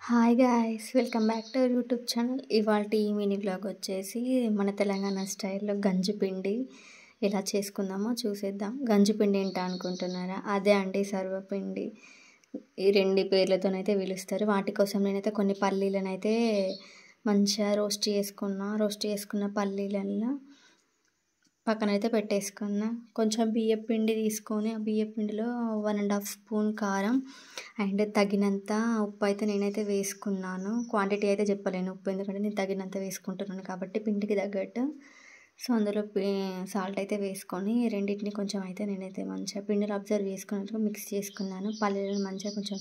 Hi guys, welcome back to YouTube channel. ఇవాల్టి mini vlog వచ్చేసి మన తెలంగాణ స్టైల్లో గంజిపిండి ఎలా చేసుకుందామో చూసేద్దాం. గంజిపిండి ఏంటా అనుకుంటున్నారా? అదే అండి, సర్వపిండి. ఈ రెండు పేర్లతోనైతే పిలుస్తారు. వాటి కోసం నేనైతే కొన్ని పల్లీలను అయితే మంచిగా రోస్ట్ చేసుకున్న పల్లీలలో పక్కనైతే పెట్టేసుకున్నా. కొంచెం బియ్యం పిండి తీసుకొని ఆ బియ్యం పిండిలో 1.5 స్పూన్ కారం అండ్ తగినంత ఉప్పు అయితే నేనైతే వేసుకున్నాను. క్వాంటిటీ అయితే చెప్పలేను ఉప్పు, ఎందుకంటే నేను తగినంత వేసుకుంటున్నాను కాబట్టి పిండికి తగ్గట్టు. సో అందులో సాల్ట్ అయితే వేసుకొని రెండింటిని కొంచెం అయితే నేనైతే మంచిగా పిండిలో అబ్జర్వ్ చేసుకున్నట్టుగా మిక్స్ చేసుకున్నాను. పల్లీలను మంచిగా కొంచెం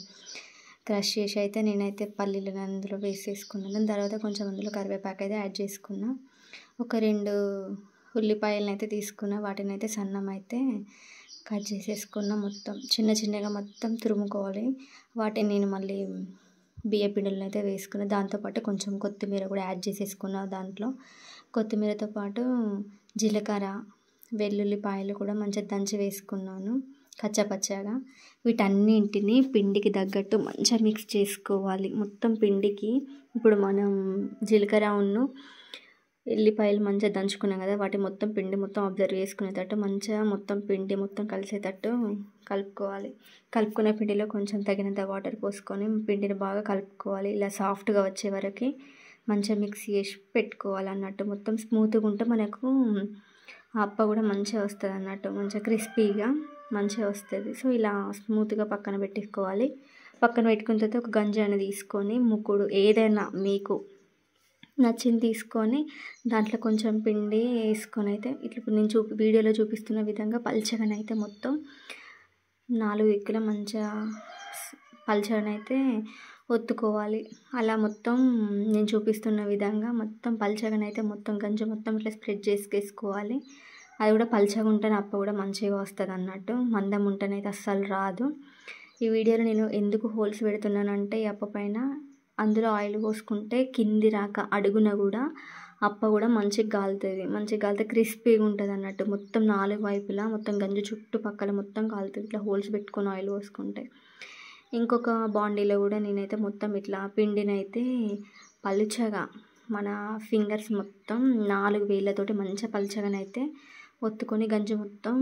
క్రష్ చేసి అయితే నేనైతే పల్లీలను అందులో వేసేసుకున్నాను. తర్వాత కొంచెం అందులో కరివేపాకు అయితే యాడ్ చేసుకున్నా. ఒక 2 ఉల్లిపాయలను అయితే తీసుకున్నా. వాటిని అయితే సన్నం అయితే కట్ చేసేసుకున్నా. మొత్తం చిన్నగా మొత్తం తురుముకోవాలి. వాటిని నేను మళ్ళీ బియ్య పిండిలను అయితే వేసుకున్నా. దాంతోపాటు కొంచెం కొత్తిమీర కూడా యాడ్ చేసేసుకున్నా. దాంట్లో కొత్తిమీరతో పాటు జీలకర్ర, వెల్లుల్లిపాయలు కూడా మంచిగా దంచి వేసుకున్నాను కచ్చపచ్చగా. వీటన్నింటినీ పిండికి తగ్గట్టు మంచిగా మిక్స్ చేసుకోవాలి. మొత్తం పిండికి ఇప్పుడు మనం జీలకర్ర ఎల్లిపాయలు మంచిగా దంచుకున్నాం కదా, వాటి మొత్తం పిండి మొత్తం అబ్జర్వ్ చేసుకునేటట్టు మంచిగా మొత్తం పిండి మొత్తం కలిసేటట్టు కలుపుకోవాలి. కలుపుకున్న పిండిలో కొంచెం తగినంత వాటర్ పోసుకొని పిండిని బాగా కలుపుకోవాలి. ఇలా సాఫ్ట్గా వచ్చే వరకు మంచిగా మిక్స్ చేసి పెట్టుకోవాలి అన్నట్టు. మొత్తం స్మూత్గా ఉంటే మనకు అప్ప కూడా మంచిగా వస్తుంది అన్నట్టు, మంచిగా క్రిస్పీగా మంచిగా వస్తుంది. సో ఇలా స్మూత్గా పక్కన పెట్టుకోవాలి. పక్కన పెట్టుకున్న తర్వాత ఒక గంజి అనేది తీసుకొని ముక్కుడు ఏదైనా మీకు నచ్చింది తీసుకొని దాంట్లో కొంచెం పిండి వేసుకొని అయితే ఇట్లా నేను వీడియోలో చూపిస్తున్న విధంగా పల్చగానైతే మొత్తం 4 దిక్కుల మంచిగా పల్చగానైతే ఒత్తుకోవాలి. అలా మొత్తం నేను చూపిస్తున్న విధంగా మొత్తం పల్చగానైతే మొత్తం గంజి మొత్తం ఇట్లా స్ప్రెడ్ చేసుకేసుకోవాలి. అది కూడా పల్చగా ఉంటేనే అప్ప కూడా మంచిగా వస్తుంది అన్నట్టు, మందం ఉంటేనైతే అస్సలు రాదు. ఈ వీడియోలో నేను ఎందుకు హోల్స్ పెడుతున్నానంటే ఈ అప్ప పైన అందులో ఆయిల్ పోసుకుంటే కింది రాక అడుగున కూడా అప్ప కూడా మంచిగా కాలుతుంది క్రిస్పీగా ఉంటుంది అన్నట్టు. మొత్తం 4 వైపులా మొత్తం గంజి చుట్టుపక్కల మొత్తం కాలుతుంది ఇట్లా హోల్స్ పెట్టుకొని ఆయిల్ పోసుకుంటే. ఇంకొక బాండీలో కూడా నేనైతే మొత్తం ఇట్లా పిండినైతే పలుచగా మన ఫింగర్స్ మొత్తం 4 వేళ్ళతోటి మంచిగా పలుచగానైతే ఒత్తుకొని గంజి మొత్తం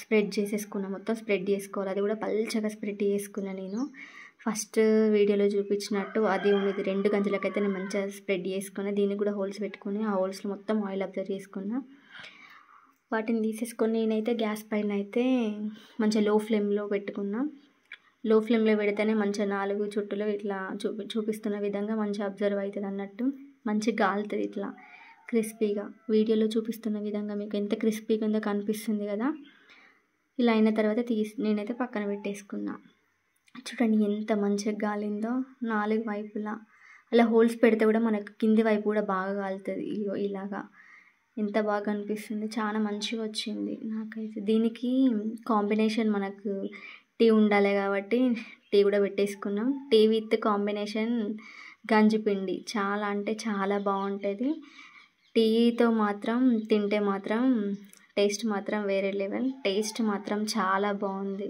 స్ప్రెడ్ చేసేసుకున్నా. మొత్తం స్ప్రెడ్ చేసుకోవాలి. అది కూడా పలుచగా స్ప్రెడ్ చేసుకున్నా. నేను ఫస్ట్ వీడియోలో చూపించినట్టు అది ఉన్నది 2 గంజలకైతే నేను మంచిగా స్ప్రెడ్ చేసుకున్నా. దీనికి కూడా హోల్స్ పెట్టుకుని ఆ హోల్స్లో మొత్తం ఆయిల్ అబ్జర్వ్ చేసుకున్నా. వాటిని తీసేసుకొని నేనైతే గ్యాస్ పైన అయితే మంచిగా లో ఫ్లేమ్లో పెట్టుకున్నా. లో ఫ్లేమ్లో పెడితేనే మంచిగా 4 చుట్టులో ఇట్లా చూపిస్తున్న విధంగా మంచిగా అబ్జర్వ్ అవుతుంది అన్నట్టు, మంచిగా కాలుతుంది ఇట్లా క్రిస్పీగా. వీడియోలో చూపిస్తున్న విధంగా మీకు ఎంత క్రిస్పీగా ఉందో కనిపిస్తుంది కదా. ఇలా అయిన తర్వాత నేనైతే పక్కన పెట్టేసుకున్నా. చూడండి ఎంత మంచిగా కాలిందో 4 వైపులా. అలా హోల్స్ పెడితే కూడా మనకు కింది వైపు కూడా బాగా కాలుతుంది. ఇలాగా ఎంత బాగా అనిపిస్తుంది, చాలా మంచిగా వచ్చింది నాకైతే. దీనికి కాంబినేషన్ మనకు టీ ఉండాలి కాబట్టి టీ కూడా పెట్టేసుకున్నాం. టీ విత్ కాంబినేషన్ గంజిపిండి చాలా అంటే చాలా బాగుంటుంది. టీతో మాత్రం తింటే మాత్రం టేస్ట్ మాత్రం వేరే లెవెల్. టేస్ట్ మాత్రం చాలా బాగుంది.